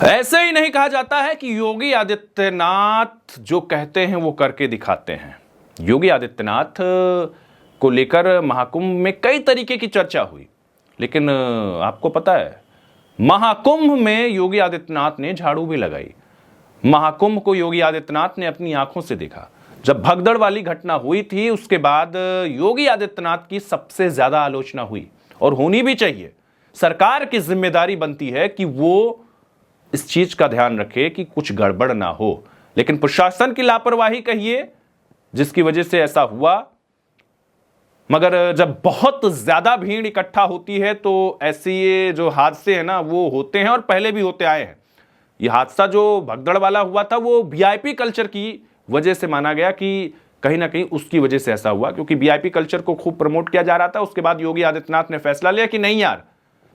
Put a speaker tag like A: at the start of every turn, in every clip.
A: ऐसे ही नहीं कहा जाता है कि योगी आदित्यनाथ जो कहते हैं वो करके दिखाते हैं। योगी आदित्यनाथ को लेकर महाकुंभ में कई तरीके की चर्चा हुई, लेकिन आपको पता है महाकुंभ में योगी आदित्यनाथ ने झाड़ू भी लगाई। महाकुंभ को योगी आदित्यनाथ ने अपनी आंखों से देखा। जब भगदड़ वाली घटना हुई थी उसके बाद योगी आदित्यनाथ की सबसे ज्यादा आलोचना हुई, और होनी भी चाहिए। सरकार की जिम्मेदारी बनती है कि वो इस चीज का ध्यान रखे कि कुछ गड़बड़ ना हो, लेकिन प्रशासन की लापरवाही कहिए जिसकी वजह से ऐसा हुआ। मगर जब बहुत ज्यादा भीड़ इकट्ठा होती है तो ऐसे ये जो हादसे हैं ना वो होते हैं, और पहले भी होते आए हैं। ये हादसा जो भगदड़ वाला हुआ था वो वीआईपी कल्चर की वजह से माना गया कि कहीं ना कहीं उसकी वजह से ऐसा हुआ, क्योंकि वीआईपी कल्चर को खूब प्रमोट किया जा रहा था। उसके बाद योगी आदित्यनाथ ने फैसला लिया कि नहीं यार,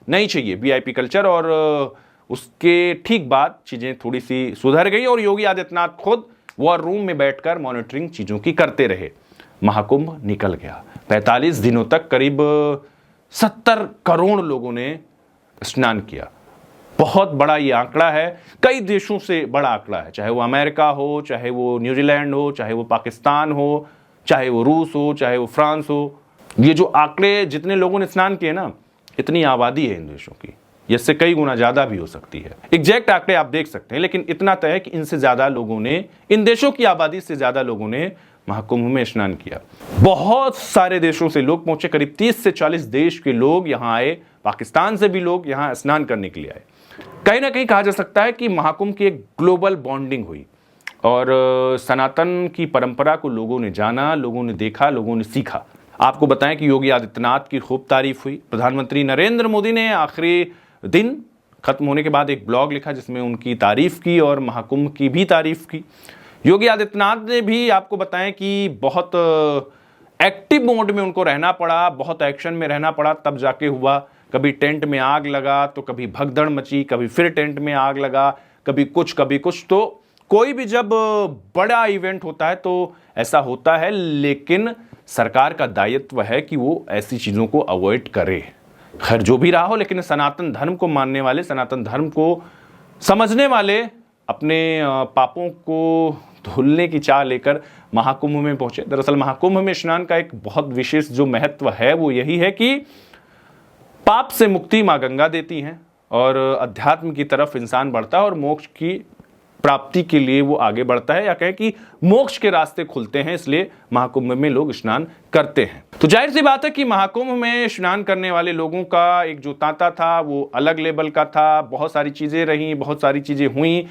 A: नहीं चाहिए वीआईपी कल्चर, और उसके ठीक बाद चीजें थोड़ी सी सुधर गई और योगी आदित्यनाथ खुद वॉर रूम में बैठकर मॉनिटरिंग चीजों की करते रहे। महाकुंभ निकल गया। 45 दिनों तक करीब 70 करोड़ लोगों ने स्नान किया। बहुत बड़ा ये आंकड़ा है, कई देशों से बड़ा आंकड़ा है, चाहे वो अमेरिका हो, चाहे वो न्यूजीलैंड हो, चाहे वो पाकिस्तान हो, चाहे वो रूस हो, चाहे वो फ्रांस हो। ये जो आंकड़े जितने लोगों ने स्नान किए ना, इतनी आबादी है इन देशों की, इससे कई गुना ज्यादा भी हो सकती है। एग्जैक्ट आंकड़े आप देख सकते हैं, लेकिन इतना तय है कि इनसे ज्यादा लोगों ने, इन देशों की आबादी से ज्यादा लोगों ने महाकुंभ में स्नान किया। बहुत सारे देशों से लोग पहुंचे, करीब 30 से 40 देश के लोग यहां आए, पाकिस्तान से भी लोग यहां स्नान करने के लिए आए। कहीं ना कहीं कहा जा सकता है कि महाकुंभ की एक ग्लोबल बॉन्डिंग हुई, और सनातन की परंपरा को लोगों ने जाना, लोगों ने देखा, लोगों ने सीखा। आपको बताएं कि योगी आदित्यनाथ की खूब तारीफ हुई। प्रधानमंत्री नरेंद्र मोदी ने आखिरी दिन खत्म होने के बाद एक ब्लॉग लिखा जिसमें उनकी तारीफ की और महाकुंभ की भी तारीफ की। योगी आदित्यनाथ ने भी, आपको बताएं कि बहुत एक्टिव मोड में उनको रहना पड़ा, बहुत एक्शन में रहना पड़ा, तब जाके हुआ। कभी टेंट में आग लगा तो कभी भगदड़ मची, कभी फिर टेंट में आग लगा, कभी कुछ। तो कोई भी जब बड़ा इवेंट होता है तो ऐसा होता है, लेकिन सरकार का दायित्व है कि वो ऐसी चीजों को अवॉइड करे। खैर जो भी रहा हो, लेकिन सनातन धर्म को मानने वाले, सनातन धर्म को समझने वाले अपने पापों को धुलने की चाह लेकर महाकुंभ में पहुंचे। दरअसल महाकुंभ में स्नान का एक बहुत विशेष जो महत्व है वो यही है कि पाप से मुक्ति मां गंगा देती हैं, और अध्यात्म की तरफ इंसान बढ़ता है और मोक्ष की प्राप्ति के लिए वो आगे बढ़ता है, या कहें कि मोक्ष के रास्ते खुलते हैं, इसलिए महाकुंभ में लोग स्नान करते हैं। तो जाहिर सी बात है कि महाकुंभ में स्नान करने वाले लोगों का एक जो तांता था वो अलग लेवल का था। बहुत सारी चीजें रहीं, बहुत सारी चीजें हुई,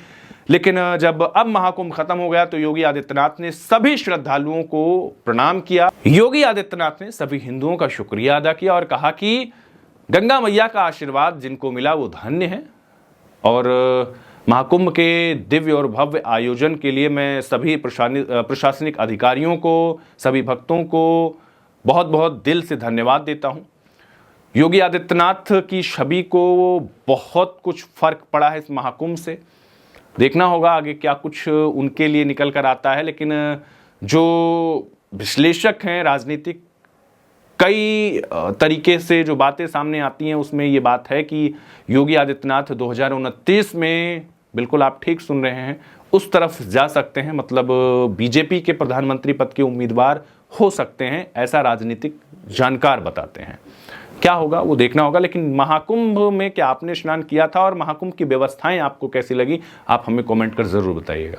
A: लेकिन जब अब महाकुंभ खत्म हो गया तो योगी आदित्यनाथ ने सभी श्रद्धालुओं को प्रणाम किया। योगी आदित्यनाथ ने सभी हिंदुओं का शुक्रिया अदा किया और कहा कि गंगा मैया का आशीर्वाद जिनको मिला वो धन्य है। और महाकुंभ के दिव्य और भव्य आयोजन के लिए मैं सभी प्रशासनिक अधिकारियों को, सभी भक्तों को बहुत बहुत दिल से धन्यवाद देता हूं। योगी आदित्यनाथ की छवि को बहुत कुछ फर्क पड़ा है इस महाकुंभ से। देखना होगा आगे क्या कुछ उनके लिए निकल कर आता है, लेकिन जो विश्लेषक हैं राजनीतिक, कई तरीके से जो बातें सामने आती हैं उसमें ये बात है कि योगी आदित्यनाथ 2029 में, बिल्कुल आप ठीक सुन रहे हैं, उस तरफ जा सकते हैं, मतलब बीजेपी के प्रधानमंत्री पद के उम्मीदवार हो सकते हैं, ऐसा राजनीतिक जानकार बताते हैं। क्या होगा वो देखना होगा। लेकिन महाकुंभ में क्या आपने स्नान किया था और महाकुंभ की व्यवस्थाएं आपको कैसी लगी, आप हमें कमेंट कर जरूर बताइएगा।